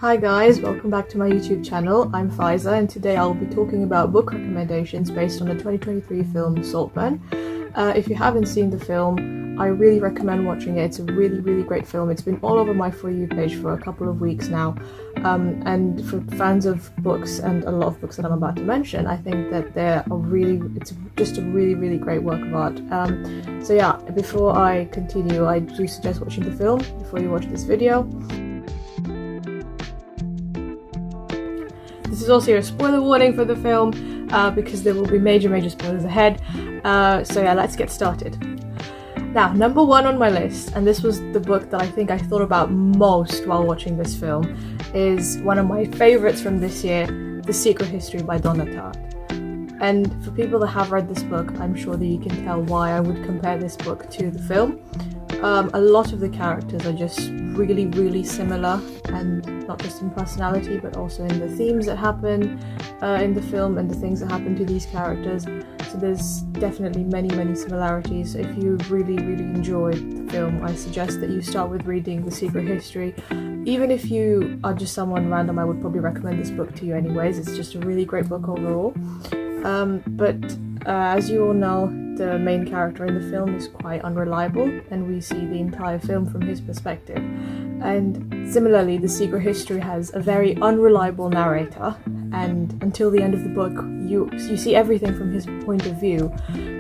Hi guys, welcome back to my YouTube channel. I'm Faiza and today I'll be talking about book recommendations based on the 2023 film Saltburn. If you haven't seen the film, I really recommend watching it. It's a really great film. It's been all over my For You page for a couple of weeks now. And for fans of books and a lot of books that I'm about to mention, I think that it's just a really great work of art. So yeah, before I continue, I do suggest watching the film before you watch this video. This is also a spoiler warning for the film because there will be major spoilers ahead. So yeah, let's get started. Now, number one on my list, and this was the book that I think I thought about most while watching this film, is one of my favorites from this year, The Secret History by Donna Tartt. And for people that have read this book, I'm sure that you can tell why I would compare this book to the film. A lot of the characters are just really similar, and not just in personality but also in the themes that happen in the film and the things that happen to these characters. So there's definitely many similarities. So if you really enjoyed the film, I suggest that you start with reading The Secret History. Even if you are just someone random, I would probably recommend this book to you anyways. It's just a really great book overall. But as you all know, the main character in the film is quite unreliable, and we see the entire film from his perspective. And similarly, The Secret History has a very unreliable narrator, and until the end of the book you see everything from his point of view,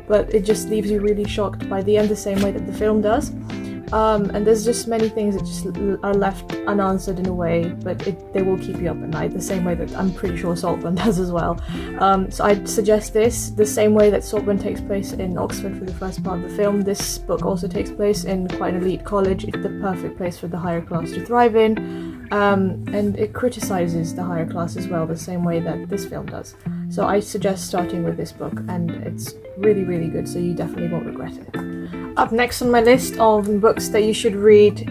but it just leaves you really shocked by the end, the same way that the film does. And there's just many things that just are left unanswered in a way, but they will keep you up at night, the same way that I'm pretty sure Saltburn does as well. So I'd suggest this, the same way that Saltburn takes place in Oxford for the first part of the film, this book also takes place in quite an elite college. It's the perfect place for the higher class to thrive in, and it criticizes the higher class as well, the same way that this film does. So I suggest starting with this book, and it's really good, so you definitely won't regret it. Up next on my list of books that you should read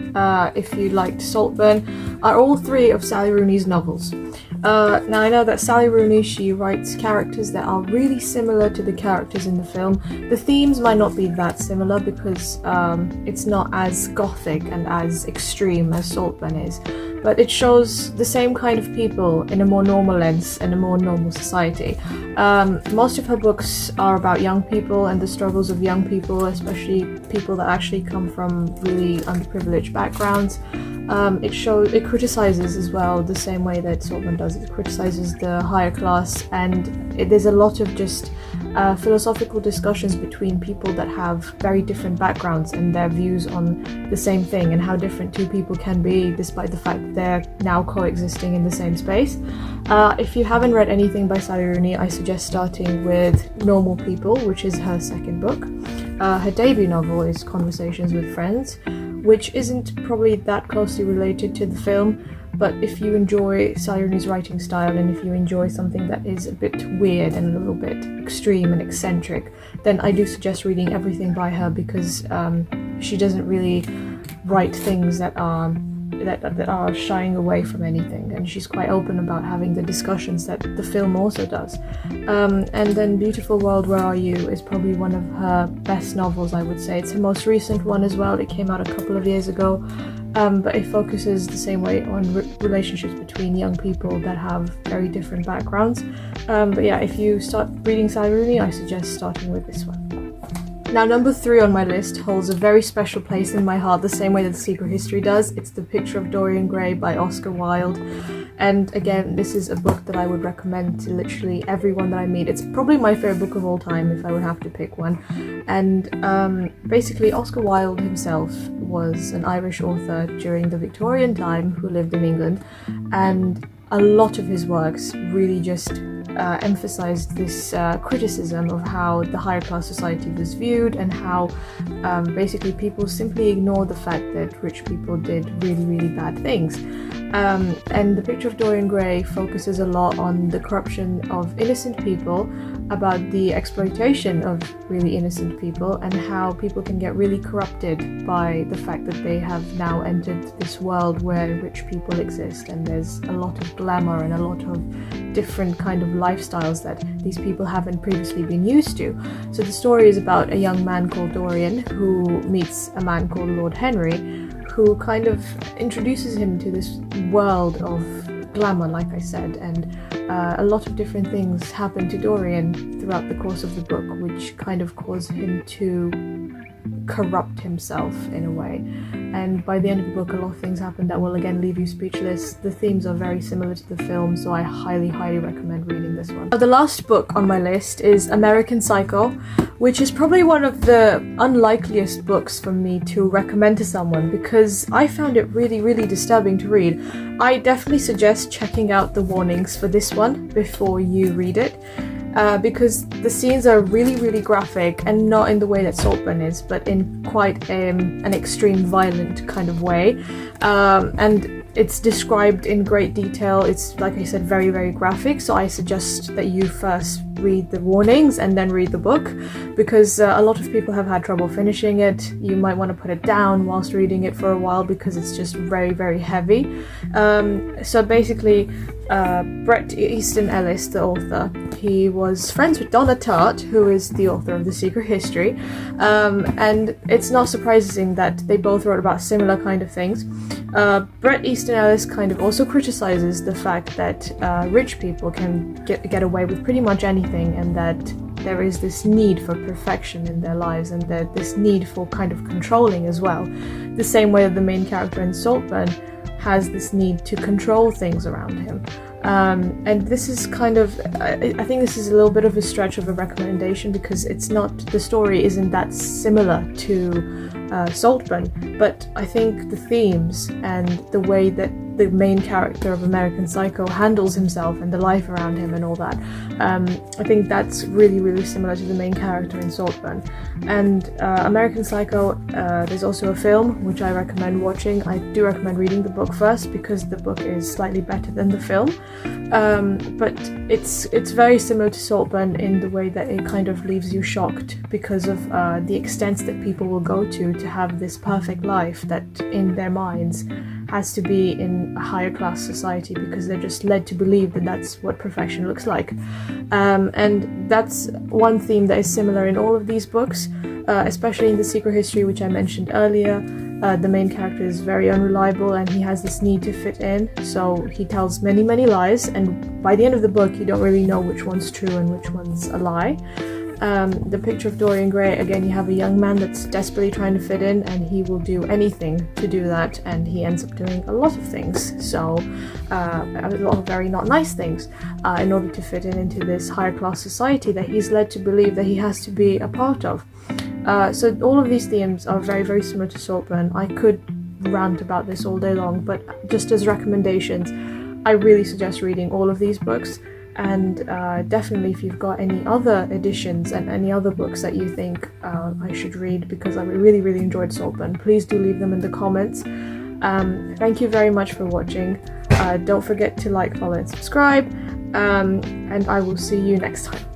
if you liked Saltburn are all three of Sally Rooney's novels. Now I know that Sally Rooney, she writes characters that are really similar to the characters in the film. The themes might not be that similar because it's not as gothic and as extreme as Saltburn is, but it shows the same kind of people in a more normal lens and a more normal society. Most of her books are about young people and the struggles of young people, especially people that actually come from really underprivileged backgrounds. It criticizes as well, the same way that Saltburn does. It criticizes the higher class, and there's a lot of just philosophical discussions between people that have very different backgrounds and their views on the same thing, and how different two people can be despite the fact that they're now coexisting in the same space. If you haven't read anything by Sally Rooney, I suggest starting with Normal People, which is her second book. Her debut novel is Conversations with Friends, which isn't probably that closely related to the film, but if you enjoy Sally Rooney's writing style, and if you enjoy something that is a bit weird and a little bit extreme and eccentric, then I do suggest reading everything by her, because she doesn't really write things that are shying away from anything, and she's quite open about having the discussions that the film also does. And then Beautiful World, Where Are You is probably one of her best novels, I would say. It's her most recent one as well. It came out a couple of years ago, but it focuses the same way on relationships between young people that have very different backgrounds. But yeah, if you start reading Sally Rooney, I suggest starting with this one. Now, number 3 on my list holds a very special place in my heart, the same way that The Secret History does. It's The Picture of Dorian Gray by Oscar Wilde. And again, this is a book that I would recommend to literally everyone that I meet. It's probably my favorite book of all time if I would have to pick one. And basically, Oscar Wilde himself was an Irish author during the Victorian time who lived in England. And a lot of his works really just emphasized this criticism of how the higher class society was viewed, and how basically people simply ignored the fact that rich people did really bad things. And The Picture of Dorian Gray focuses a lot on the corruption of innocent people, about the exploitation of really innocent people, and how people can get really corrupted by the fact that they have now entered this world where rich people exist, and there's a lot of glamour and a lot of different kind of lifestyles that these people haven't previously been used to. So the story is about a young man called Dorian who meets a man called Lord Henry, who kind of introduces him to this world of glamour, like I said, and a lot of different things happen to Dorian throughout the course of the book, which kind of cause him to corrupt himself in a way. And by the end of the book, a lot of things happen that will again leave you speechless. The themes are very similar to the film, so I highly recommend reading this one. The last book on my list is American Psycho, which is probably one of the unlikeliest books for me to recommend to someone because I found it really disturbing to read. I definitely suggest checking out the warnings for this one before you read it. Because the scenes are really graphic, and not in the way that Saltburn is, but in quite an extreme violent kind of way. And it's described in great detail. It's, like I said, very graphic, so I suggest that you first read the warnings and then read the book, because a lot of people have had trouble finishing it. You might want to put it down whilst reading it for a while because it's just very heavy. So basically, Bret Easton Ellis, the author, he was friends with Donna Tartt, who is the author of The Secret History, and it's not surprising that they both wrote about similar kind of things. Bret Easton Ellis kind of also criticizes the fact that rich people can get away with pretty much anything, and that there is this need for perfection in their lives, and this need for kind of controlling as well. The same way that the main character in Saltburn has this need to control things around him. And this is kind of, I think this is a little bit of a stretch of a recommendation because the story isn't that similar to Saltburn, but I think the themes and the way that the main character of American Psycho handles himself and the life around him and all that, I think that's really similar to the main character in Saltburn. And American Psycho, there's also a film which I recommend watching. I do recommend reading the book first because the book is slightly better than the film, but it's very similar to Saltburn in the way that it kind of leaves you shocked because of the extents that people will go to have this perfect life that in their minds has to be in a higher class society, because they're just led to believe that that's what perfection looks like. And that's one theme that is similar in all of these books, especially in The Secret History, which I mentioned earlier. The main character is very unreliable and he has this need to fit in, so he tells many lies, and by the end of the book you don't really know which one's true and which one's a lie. The picture of Dorian Gray, again, you have a young man that's desperately trying to fit in, and he will do anything to do that, and he ends up doing a lot of things, so a lot of very not nice things, in order to fit in into this higher class society that he's led to believe that he has to be a part of. So all of these themes are very similar to Saltburn. I could rant about this all day long, but just as recommendations, I really suggest reading all of these books. And definitely, if you've got any other editions and any other books that you think I should read, because I really enjoyed Saltburn, please do leave them in the comments. Thank you very much for watching. Don't forget to like, follow and subscribe, and I will see you next time.